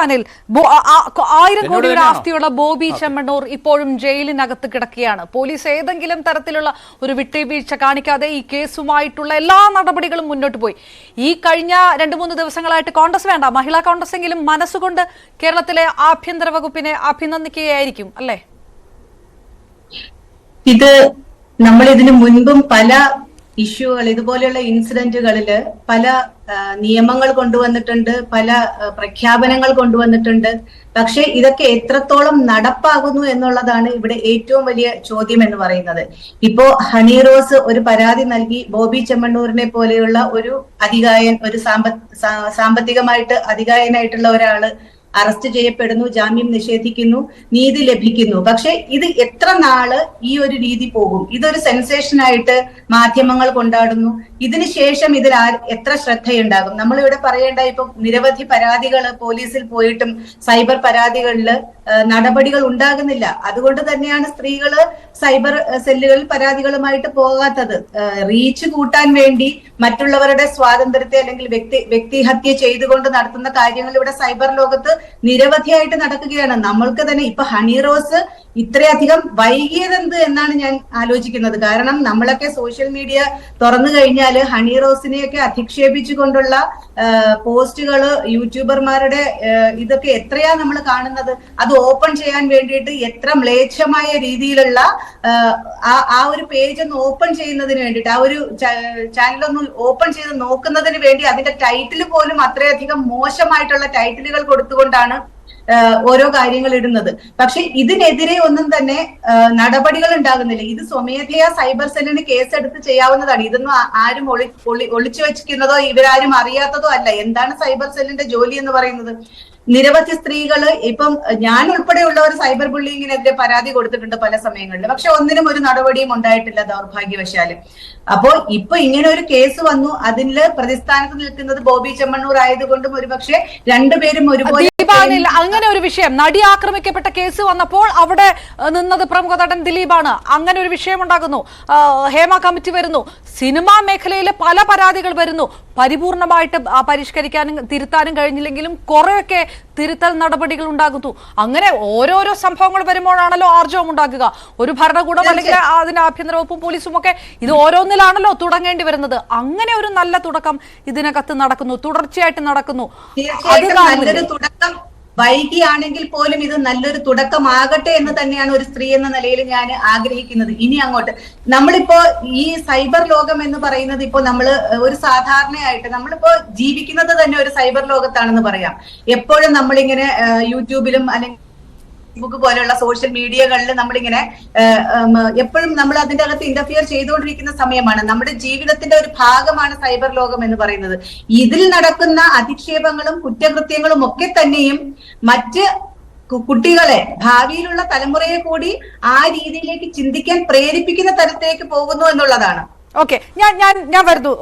അനിൽ, 1000 കോടിയുടെ ആസ്തിയുള്ള ബോബി ചെമ്മണ്ണൂർ ഇപ്പോഴും ജയിലിനകത്ത് കിടക്കുകയാണ്. പോലീസ് ഏതെങ്കിലും തരത്തിലുള്ള ഒരു വിട്ടുവീഴ്ച കാണിക്കാതെ ഈ കേസുമായിട്ടുള്ള എല്ലാ നടപടികളും മുന്നോട്ട് പോയി. ഈ കഴിഞ്ഞ 2-3 ദിവസങ്ങളായിട്ട് കോൺഗ്രസ് വേണ്ട, മഹിളാ കോൺഗ്രസ് എങ്കിലും മനസ്സുകൊണ്ട് കേരളത്തിലെ ആഭ്യന്തര വകുപ്പിനെ അഭിനന്ദിക്കുകയായിരിക്കും അല്ലേ? ഇത് നമ്മൾ ഇതിനു മുൻപും പല ഇഷ്യൂകൾ, ഇതുപോലെയുള്ള ഇൻസിഡന്റുകളില് പല നിയമങ്ങൾ കൊണ്ടുവന്നിട്ടുണ്ട്, പല പ്രഖ്യാപനങ്ങൾ കൊണ്ടുവന്നിട്ടുണ്ട്. പക്ഷെ ഇതൊക്കെ എത്രത്തോളം നടപ്പാകുന്നു എന്നുള്ളതാണ് ഇവിടെ ഏറ്റവും വലിയ ചോദ്യം എന്ന് പറയുന്നത്. ഇപ്പോ ഹണി റോസ് ഒരു പരാതി നൽകി ബോബി ചെമ്മണ്ണൂരിനെ പോലെയുള്ള ഒരു അതികായൻ, ഒരു സാമ്പത്തികമായിട്ട് അതികായനായിട്ടുള്ള ഒരാള് അറസ്റ്റ് ചെയ്യപ്പെടുന്നു, ജാമ്യം നിഷേധിക്കുന്നു, നീതി ലഭിക്കുന്നു. പക്ഷെ ഇത് എത്ര നാള് ഈ ഒരു രീതി പോകും? ഇതൊരു സെൻസേഷനായിട്ട് മാധ്യമങ്ങൾ കൊണ്ടാടുന്നു. ഇതിനുശേഷം ഇതിൽ എത്ര ശ്രദ്ധയുണ്ടാകും? നമ്മളിവിടെ പറയേണ്ട ഇപ്പൊ നിരവധി പരാതികൾ പോലീസിൽ പോയിട്ടും സൈബർ പരാതികളില് നടപടികൾ ഉണ്ടാകുന്നില്ല. അതുകൊണ്ട് തന്നെയാണ് സ്ത്രീകള് സൈബർ സെല്ലുകളിൽ പരാതികളുമായിട്ട് പോകാത്തത്. റീച്ച് കൂട്ടാൻ വേണ്ടി മറ്റുള്ളവരുടെ സ്വാതന്ത്ര്യത്തെ അല്ലെങ്കിൽ വ്യക്തിഹത്യ ചെയ്തുകൊണ്ട് നടത്തുന്ന കാര്യങ്ങൾ ഇവിടെ സൈബർ ലോകത്ത് നിരവധിയായിട്ട് നടക്കുകയാണ്. നമ്മൾക്ക് തന്നെ ഇപ്പൊ ഹണി റോസ് ഇത്രയധികം വൈകിയതെന്ത് എന്നാണ് ഞാൻ ആലോചിക്കുന്നത്. കാരണം നമ്മളൊക്കെ സോഷ്യൽ മീഡിയ തുറന്നു കഴിഞ്ഞാൽ ഹണി റോസിനെയൊക്കെ അധിക്ഷേപിച്ചുകൊണ്ടുള്ള പോസ്റ്റുകള്, യൂട്യൂബർമാരുടെ ഇതൊക്കെ എത്രയാ നമ്മൾ കാണുന്നത്. അത് ഓപ്പൺ ചെയ്യാൻ വേണ്ടിയിട്ട് എത്ര മ്ലേച്ഛമായ രീതിയിലുള്ള ആ ഒരു പേജ് ഒന്ന് ഓപ്പൺ ചെയ്യുന്നതിന് വേണ്ടിയിട്ട്, ആ ഒരു ചാനലൊന്ന് ഓപ്പൺ ചെയ്ത് നോക്കുന്നതിന് വേണ്ടി അതിന്റെ ടൈറ്റിൽ പോലും അത്രയധികം മോശമായിട്ടുള്ള ടൈറ്റിലുകൾ കൊടുത്തുകൊണ്ടാണ് ഓരോ കാര്യങ്ങൾ ഇടുന്നത്. പക്ഷെ ഇതിനെതിരെ ഒന്നും തന്നെ നടപടികൾ ഉണ്ടാകുന്നില്ല. ഇത് സ്വമേധയാ സൈബർ സെല്ലിന് കേസെടുത്ത് ചെയ്യാവുന്നതാണ്. ഇതൊന്നും ആരും ഒളിച്ചു വെച്ചിരിക്കുന്നതോ ഇവരാരും അറിയാത്തതോ അല്ല. എന്താണ് സൈബർ സെല്ലിന്റെ ജോലി എന്ന് പറയുന്നത്? നിരവധി സ്ത്രീകള്, ഇപ്പം ഞാൻ ഉൾപ്പെടെയുള്ളവർ സൈബർ ബുള്ളിങ്ങിനെതിരെ പരാതി കൊടുത്തിട്ടുണ്ട് പല സമയങ്ങളിൽ. പക്ഷെ ഒന്നിനും ഒരു നടപടിയും ഉണ്ടായിട്ടില്ല, ദൗർഭാഗ്യവശാല്. അപ്പോ ഇപ്പൊ ഇങ്ങനെ ഒരു കേസ് വന്നു, അതില് പ്രതിസ്ഥാനത്ത് നിൽക്കുന്നത് ബോബി ചെമ്മണ്ണൂർ ആയതുകൊണ്ടും ഒരുപക്ഷെ രണ്ടുപേരും ഒരുപോലെ. അങ്ങനെ ഒരു വിഷയം, നടി ആക്രമിക്കപ്പെട്ട കേസ് വന്നപ്പോൾ അവിടെ നിന്നത് പ്രമുഖ നടൻ ദിലീപാണ്. അങ്ങനെ ഒരു വിഷയം ഉണ്ടാകുന്നു, ഹേമ കമ്മിറ്റി വരുന്നു, സിനിമാ മേഖലയിലെ പല പരാതികൾ വരുന്നു. പരിപൂർണമായിട്ട് പരിഷ്കരിക്കാനും തിരുത്താനും കഴിഞ്ഞില്ലെങ്കിലും കുറെയൊക്കെ തിരുത്തൽ നടപടികൾ ഉണ്ടാകുന്നു. അങ്ങനെ ഓരോരോ സംഭവങ്ങൾ വരുമ്പോഴാണല്ലോ ആർജവം ഉണ്ടാകുക. ഒരു ഭരണകൂടം അല്ലെങ്കിൽ അതിന്റെ ആഭ്യന്തര വകുപ്പും പോലീസും ഒക്കെ ഇത് ഓരോന്നിലാണല്ലോ തുടങ്ങേണ്ടി വരുന്നത്. അങ്ങനെ ഒരു നല്ല തുടക്കം ഇതിനകത്ത് നടക്കുന്നു, തുടർച്ചയായിട്ട് നടക്കുന്നു. വൈകിയാണെങ്കിൽ പോലും ഇത് നല്ലൊരു തുടക്കമാകട്ടെ എന്ന് തന്നെയാണ് ഒരു സ്ത്രീ എന്ന നിലയിൽ ഞാൻ ആഗ്രഹിക്കുന്നത്. ഇനി അങ്ങോട്ട് നമ്മളിപ്പോ ഈ സൈബർ ലോകം എന്ന് പറയുന്നത്, ഇപ്പോ നമ്മള് ഒരു സാധാരണയായിട്ട് നമ്മളിപ്പോ ജീവിക്കുന്നത് തന്നെ ഒരു സൈബർ ലോകത്താണെന്ന് പറയാം. എപ്പോഴും നമ്മളിങ്ങനെ യൂട്യൂബിലും അല്ലെങ്കിൽ ഫേസ്ബുക്ക് പോലെയുള്ള സോഷ്യൽ മീഡിയകളിൽ നമ്മളിങ്ങനെ എപ്പോഴും നമ്മൾ അതിന്റെ അകത്ത് ഇന്റർഫിയർ ചെയ്തുകൊണ്ടിരിക്കുന്ന സമയമാണ്. നമ്മുടെ ജീവിതത്തിന്റെ ഒരു ഭാഗമാണ് സൈബർ ലോകം എന്ന് പറയുന്നത്. ഇതിൽ നടക്കുന്ന അധിക്ഷേപങ്ങളും കുറ്റകൃത്യങ്ങളും ഒക്കെ തന്നെയും മറ്റ് കുട്ടികളെ, ഭാവിയിലുള്ള തലമുറയെ കൂടി ആ രീതിയിലേക്ക് ചിന്തിക്കാൻ പ്രേരിപ്പിക്കുന്ന തരത്തിലേക്ക് പോകുന്നു എന്നുള്ളതാണ്. ഓക്കെ, ഞാൻ വരുന്നു.